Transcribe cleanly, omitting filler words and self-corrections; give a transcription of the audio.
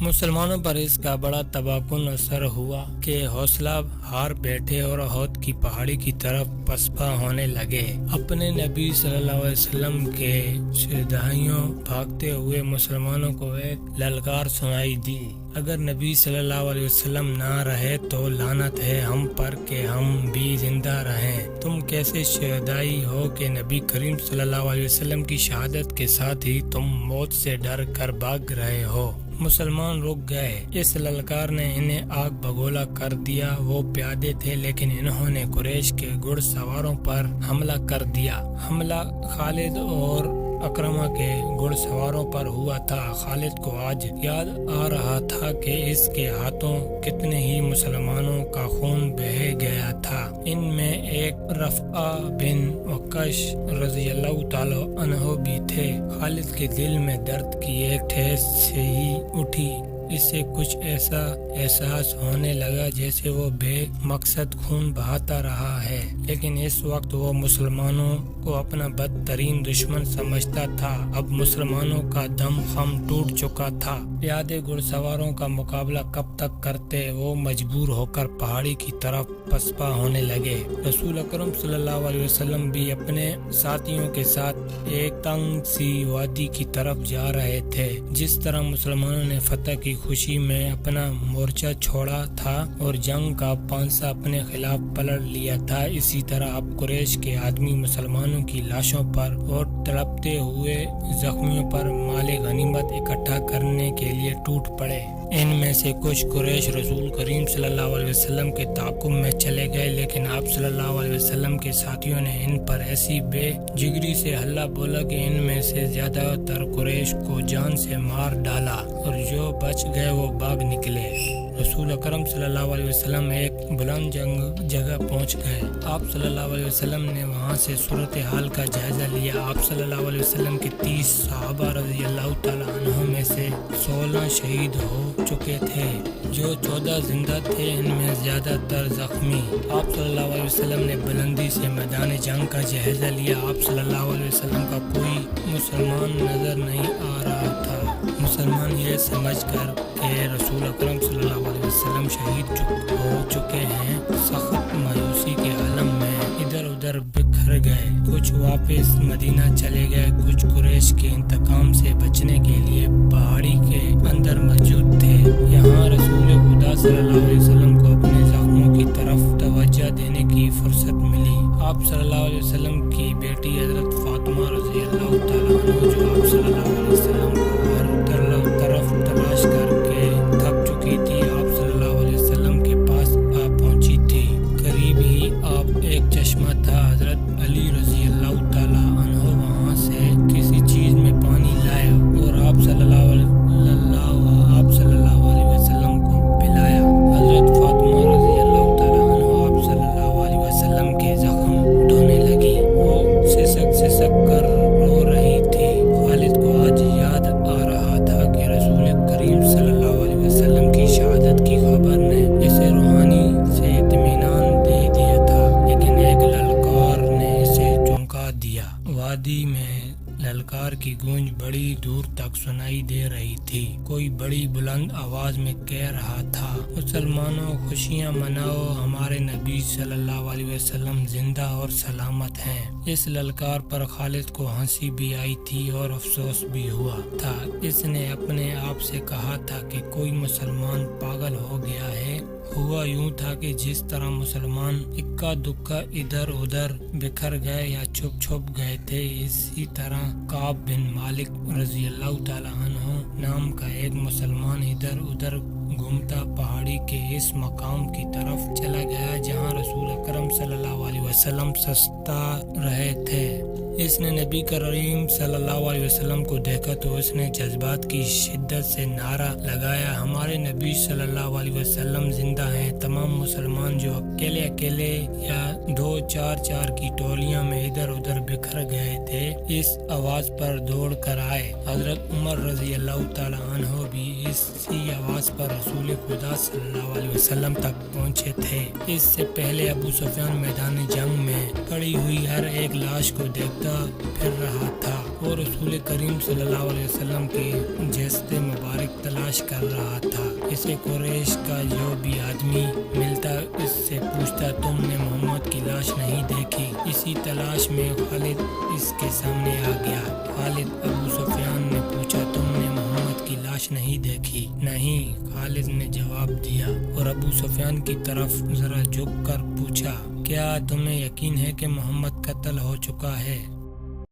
مسلمانوں پر اس کا بڑا تباکن اثر ہوا کہ حوصلہ ہار بیٹھے اور احد کی پہاڑی کی طرف پسپا ہونے لگے۔ اپنے نبی صلی اللہ علیہ وسلم کے شہدائیوں بھاگتے ہوئے مسلمانوں کو ایک للکار سنائی دی، اگر نبی صلی اللہ علیہ وسلم نہ رہے تو لعنت ہے ہم پر کہ ہم بھی زندہ رہیں۔ تم کیسے شہدائی ہو کہ نبی کریم صلی اللہ علیہ وسلم کی شہادت کے ساتھ ہی تم موت سے ڈر کر بھاگ رہے ہو۔ مسلمان رک گئے، اس للکار نے انہیں آگ بگولا کر دیا۔ وہ پیادے تھے لیکن انہوں نے قریش کے گھڑ سواروں پر حملہ کر دیا۔ حملہ خالد اور اکرمہ کے گھڑ سواروں پر ہوا تھا۔ خالد کو آج یاد آ رہا تھا کہ اس کے ہاتھوں کتنے ہی مسلمانوں کا خون بہہ گیا تھا۔ ان میں ایک رفع بن وقش رضی اللہ تعالی عنہ بھی تھے۔ خالد کے دل میں درد کی ایک ٹھیس سے ہی اٹھی۔ اسے کچھ ایسا احساس ہونے لگا جیسے وہ بے مقصد خون بہاتا رہا ہے، لیکن اس وقت وہ مسلمانوں کو اپنا بدترین دشمن سمجھتا تھا۔ اب مسلمانوں کا دم خم ٹوٹ چکا تھا۔ پیادے گھڑ سواروں کا مقابلہ کب تک کرتے؟ وہ مجبور ہو کر پہاڑی کی طرف پسپا ہونے لگے۔ رسول اکرم صلی اللہ علیہ وسلم بھی اپنے ساتھیوں کے ساتھ ایک تنگ سی وادی کی طرف جا رہے تھے۔ جس طرح مسلمانوں نے فتح کی خوشی میں اپنا مورچہ چھوڑا تھا اور جنگ کا پانسا اپنے خلاف پلٹ لیا تھا، اسی طرح اب قریش کے آدمی مسلمانوں کی لاشوں پر اور تڑپتے ہوئے زخمیوں پر مال غنیمت اکٹھا کرنے کے لیے ٹوٹ پڑے۔ ان میں سے کچھ قریش رسول کریم صلی اللہ علیہ وسلم کے تعاقب میں چلے گئے، لیکن آپ صلی اللہ علیہ وسلم کے ساتھیوں نے ان پر ایسی بے جگری سے حملہ بولا کہ ان میں سے زیادہ تر قریش کو جان سے مار ڈالا اور جو بچ گئے وہ بھاگ نکلے۔ رسول اکرم صلی اللہ علیہ وسلم ایک بلند جگہ پہنچ گئے۔ آپ صلی اللہ علیہ وسلم نے وہاں سے صورتحال کا جائزہ لیا۔ آپ صلی اللہ علیہ وسلم کے 30 صحابہ رضی اللہ تعالی عنہ میں سے 16 شہید ہو چکے تھے، جو 14 زندہ تھے، ان میں زیادہ تر زخمی۔ آپ صلی اللہ علیہ وسلم نے بلندی سے میدان جنگ کا جائزہ لیا۔ آپ صلی اللہ علیہ وسلم کا کوئی مسلمان نظر نہیں آ رہا تھا۔ مسلمان یہ سمجھ کر کہ رسول اکرم صلی اللہ علیہ وسلم شہید ہو چکے ہیں، سخت مایوسی کے عالم میں ادھر ادھر بکھر گئے۔ کچھ واپس مدینہ چلے گئے، کچھ قریش کے انتقام سے بچنے کے لیے پہاڑی کے اندر موجود تھے۔ یہاں رسول خدا صلی اللہ علیہ وسلم کو اپنے زخموں کی طرف توجہ دینے کی فرصت ملی۔ آپ صلی اللہ علیہ وسلم کی بیٹی حضرت فاطمہ رضی اللہ تعالیٰ عنہ، جو آپ صلی اللہ علیہ وسلم کو ہر طرف تلاش کر کے تھک چکی تھی، آپ صلی اللہ علیہ وسلم کے پاس آ پہنچی تھی۔ قریب ہی آپ ایک چشمہ تھا، حضرت علی رضی اللہ تعالیٰ عنہ وہاں سے کسی چیز میں پانی لائے اور آپ صلی اللہ علیہ وسلم کو پلایا۔ حضرت فاطمہ رضی اللہ تعالیٰ عنہ آپ صلی اللہ علیہ وسلم کے زخم دھونے لگی۔ وہ سسک کر رو رہی تھی۔ خالد کو آج یاد آ رہا تھا کہ رسول کریم صلی اللہ علیہ وسلم کی شہادت کی خبر نے اسے روحانی سے اطمینان دے دیا تھا، لیکن ایک للکار نے اسے چونکا دیا۔ وادی میں للکار کی گونج بڑی دور تک سنائی دے رہی تھی۔ کوئی بڑی بلند آواز میں کہہ رہا تھا، مسلمانوں خوشیاں مناؤ، ہمارے نبی صلی اللہ علیہ وسلم زندہ اور سلامت ہیں۔ اس للکار پر خالد کو ہنسی بھی آئی تھی اور افسوس بھی ہوا تھا۔ اس نے اپنے آپ سے کہا تھا کہ کوئی مسلمان پاگل ہو گیا ہے۔ ہوا یوں تھا کہ جس طرح مسلمان اکا دکا ادھر ادھر بکھر گئے یا چھپ گئے تھے، اسی طرح کعب بن مالک رضی اللہ تعالی عنہ نام کا ایک مسلمان ادھر ادھر گھومتا پہاڑی کے اس مقام کی طرف چلا گیا جہاں رسول اکرم صلی اللہ علیہ وسلم سستا رہے تھے۔ اس نے نبی کریم صلی اللہ علیہ وسلم کو دیکھا تو اس نے جذبات کی شدت سے نعرہ لگایا، ہمارے نبی صلی اللہ علیہ وسلم زندہ ہیں۔ تمام مسلمان جو اکیلے یا 2-4 کی ٹولیاں میں ادھر ادھر بکھر گئے تھے، اس آواز پر دوڑ کر آئے۔ حضرت عمر رضی اللہ تعالی عنہ بھی اسی آواز پر رسول خدا صلی اللہ علیہ وسلم تک پہنچے تھے۔ اس سے پہلے ابو سفیان میدان جنگ میں پڑی ہوئی ہر ایک لاش کو دیکھتا پھر رہا تھا اور رسول کریم صلی اللہ علیہ وسلم کے جسد مبارک تلاش تلاش کر رہا تھا۔ اسے قریش کا جو بھی آدمی ملتا اس سے پوچھتا تم نے محمد کی لاش نہیں دیکھی؟ اسی تلاش میں خالد اس کے سامنے آ گیا۔ خالد ابو سفیان نے پوچھا تم نے محمد کی لاش نہیں دیکھی؟ نہیں، خالد نے جواب دیا، اور ابو سفیان کی طرف ذرا جھک کر پوچھا کیا تمہیں یقین ہے کہ محمد قتل ہو چکا ہے؟